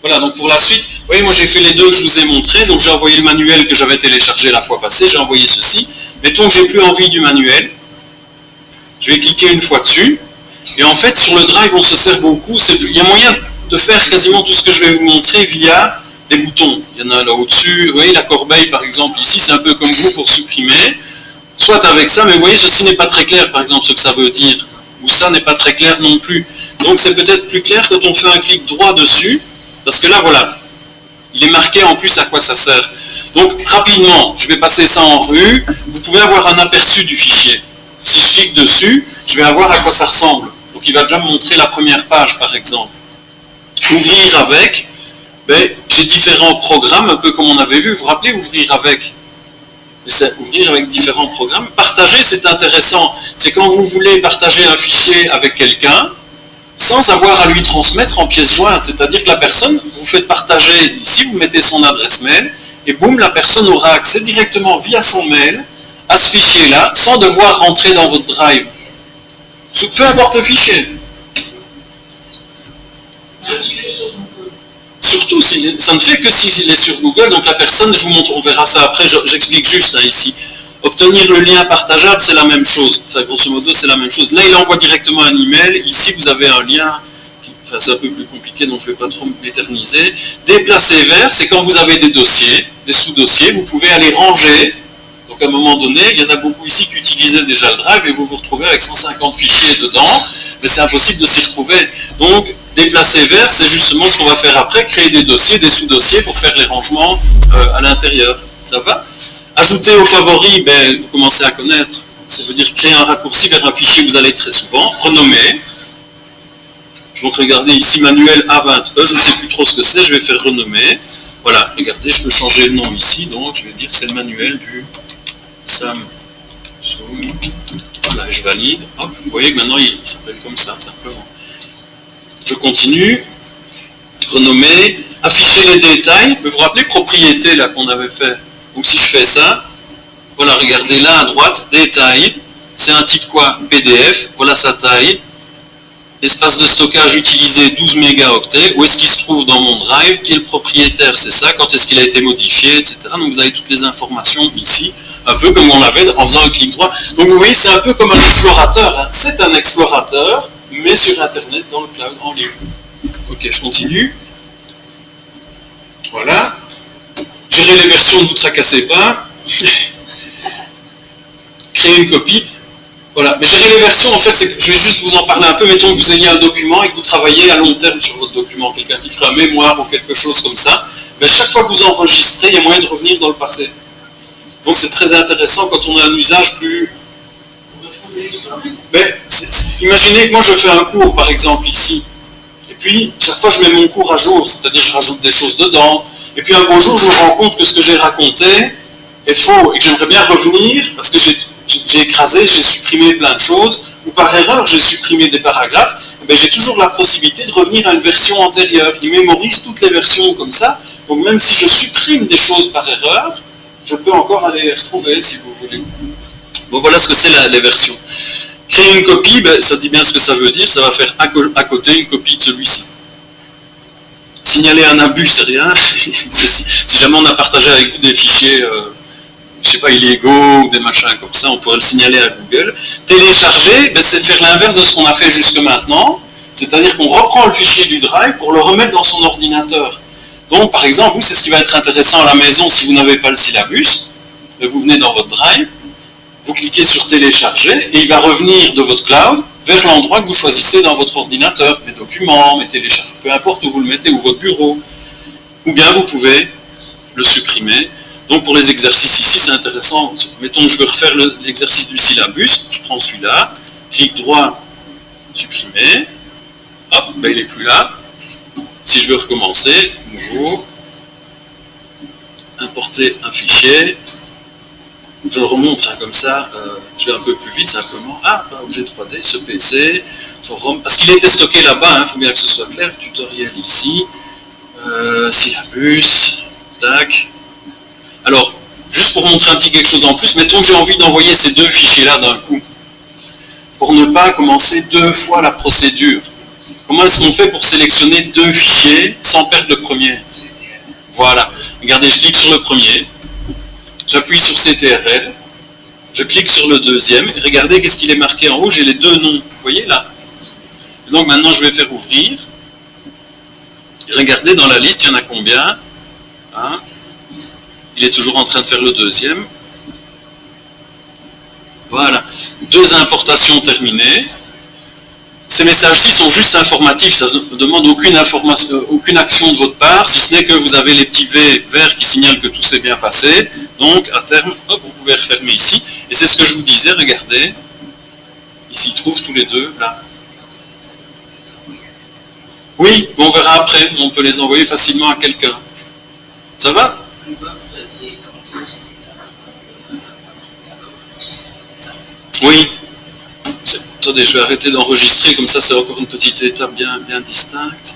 Voilà, donc pour la suite, vous voyez, moi j'ai fait les deux que je vous ai montrés, donc j'ai envoyé le manuel que j'avais téléchargé la fois passée, j'ai envoyé ceci. Mettons que j'ai plus envie du manuel, je vais cliquer une fois dessus, et en fait sur le Drive on se sert beaucoup, il y a moyen de faire quasiment tout ce que je vais vous montrer via des boutons. Il y en a là au-dessus, vous voyez la corbeille par exemple ici, c'est un peu comme vous pour supprimer, soit avec ça, mais vous voyez ceci n'est pas très clair par exemple ce que ça veut dire, ou ça n'est pas très clair non plus. Donc c'est peut-être plus clair quand on fait un clic droit dessus, parce que là, voilà, il est marqué en plus à quoi ça sert. Donc, rapidement, je vais passer ça en revue. Vous pouvez avoir un aperçu du fichier. Si je clique dessus, je vais avoir à quoi ça ressemble. Donc, il va déjà me montrer la première page, par exemple. Ouvrir avec, ben, j'ai différents programmes, un peu comme on avait vu. Vous vous rappelez, ouvrir avec? C'est ouvrir avec différents programmes. Partager, c'est intéressant. C'est quand vous voulez partager un fichier avec quelqu'un, sans avoir à lui transmettre en pièce jointe, c'est-à-dire que la personne, vous faites partager ici, vous mettez son adresse mail, et boum, la personne aura accès directement via son mail à ce fichier-là, sans devoir rentrer dans votre Drive. Peu importe le fichier. Surtout, ça ne fait que s'il est sur Google, donc la personne, je vous montre, on verra ça après, j'explique juste ici. Obtenir le lien partageable, c'est la même chose. Enfin, grosso modo, c'est la même chose. Là, il envoie directement un email. Ici, vous avez un lien. Enfin, c'est un peu plus compliqué, donc je ne vais pas trop m'éterniser. Déplacer vers, c'est quand vous avez des dossiers, des sous-dossiers. Vous pouvez aller ranger. Donc, à un moment donné, il y en a beaucoup ici qui utilisaient déjà le Drive et vous vous retrouvez avec 150 fichiers dedans. Mais c'est impossible de s'y retrouver. Donc, déplacer vers, c'est justement ce qu'on va faire après. Créer des dossiers, des sous-dossiers pour faire les rangements à l'intérieur. Ça va ? Ajouter aux favoris, ben, vous commencez à connaître, ça veut dire créer un raccourci vers un fichier que vous allez très souvent, renommer. Donc regardez ici, manuel A20E, je ne sais plus trop ce que c'est, je vais faire renommer. Voilà, regardez, je peux changer le nom ici, donc je vais dire que c'est le manuel du Samsung. Voilà, je valide. Hop, vous voyez que maintenant il s'appelle comme ça, simplement. Je continue. Renommer. Afficher les détails. Vous vous rappelez propriété là qu'on avait fait? Donc si je fais ça, voilà, regardez là à droite, détail, c'est un type quoi? PDF, voilà sa taille, espace de stockage utilisé 12 mégaoctets, où est-ce qu'il se trouve dans mon Drive, qui est le propriétaire, c'est ça, quand est-ce qu'il a été modifié, etc. Donc vous avez toutes les informations ici, un peu comme on l'avait en faisant un clic droit. Donc vous voyez, c'est un peu comme un explorateur, hein. C'est un explorateur, mais sur Internet, dans le cloud, en ligne. Ok, je continue. Voilà. Gérer les versions, ne vous tracassez pas. Créer une copie. Voilà. Mais gérer les versions, en fait, je vais juste vous en parler un peu. Mettons que vous ayez un document et que vous travaillez à long terme sur votre document. Quelqu'un qui ferait un mémoire ou quelque chose comme ça. Mais chaque fois que vous enregistrez, il y a moyen de revenir dans le passé. Donc c'est très intéressant quand on a un usage plus... Mais imaginez que moi je fais un cours, par exemple, ici. Et puis, chaque fois je mets mon cours à jour. C'est-à-dire je rajoute des choses dedans. Et puis un beau jour, je me rends compte que ce que j'ai raconté est faux et que j'aimerais bien revenir parce que j'ai écrasé, j'ai supprimé plein de choses ou par erreur, j'ai supprimé des paragraphes. Ben, j'ai toujours la possibilité de revenir à une version antérieure. Il mémorise toutes les versions comme ça. Donc même si je supprime des choses par erreur, je peux encore aller les retrouver si vous voulez. Bon, voilà ce que c'est les versions. Créer une copie, ben, ça dit bien ce que ça veut dire. Ça va faire à côté une copie de celui-ci. Signaler un abus, c'est rien. Si jamais on a partagé avec vous des fichiers, je sais pas, illégaux ou des machins comme ça, on pourrait le signaler à Google. Télécharger, ben, c'est faire l'inverse de ce qu'on a fait jusque maintenant. C'est-à-dire qu'on reprend le fichier du Drive pour le remettre dans son ordinateur. Donc, par exemple, vous, c'est ce qui va être intéressant à la maison si vous n'avez pas le syllabus. Vous venez dans votre Drive, vous cliquez sur télécharger et il va revenir de votre cloud vers l'endroit que vous choisissez dans votre ordinateur, mes documents, mes téléchargements, peu importe où vous le mettez, ou votre bureau. Ou bien vous pouvez le supprimer. Donc pour les exercices ici, c'est intéressant. Mettons que je veux refaire l'exercice du syllabus, je prends celui-là, clic droit, supprimer, hop, ben il n'est plus là. Si je veux recommencer, nouveau, importer un fichier, je le remonte hein, comme ça, je vais un peu plus vite simplement. Ah, objet 3D, ce PC, forum, parce qu'il était stocké là-bas, il faut bien que ce soit clair, tutoriel ici, syllabus, tac. Alors, juste pour montrer un petit quelque chose en plus, mettons que j'ai envie d'envoyer ces deux fichiers-là d'un coup, pour ne pas commencer deux fois la procédure. Comment est-ce qu'on fait pour sélectionner deux fichiers sans perdre le premier? Voilà. Regardez, je clique sur le premier, j'appuie sur CTRL, je clique sur le deuxième, et regardez qu'est-ce qu'il est marqué en haut, j'ai les deux noms. Vous voyez là? Et donc maintenant je vais faire ouvrir. Et regardez dans la liste, il y en a combien? Hein? Il est toujours en train de faire le deuxième. Voilà. Deux importations terminées. Ces messages-ci sont juste informatifs, ça ne demande aucune action de votre part, si ce n'est que vous avez les petits V verts qui signalent que tout s'est bien passé. Donc, à terme, hop, vous pouvez refermer ici. Et c'est ce que je vous disais, regardez. Ils s'y trouvent tous les deux, là. Oui, on verra après, on peut les envoyer facilement à quelqu'un. Ça va? Oui. Attendez, je vais arrêter d'enregistrer, comme ça c'est encore une petite étape bien distincte.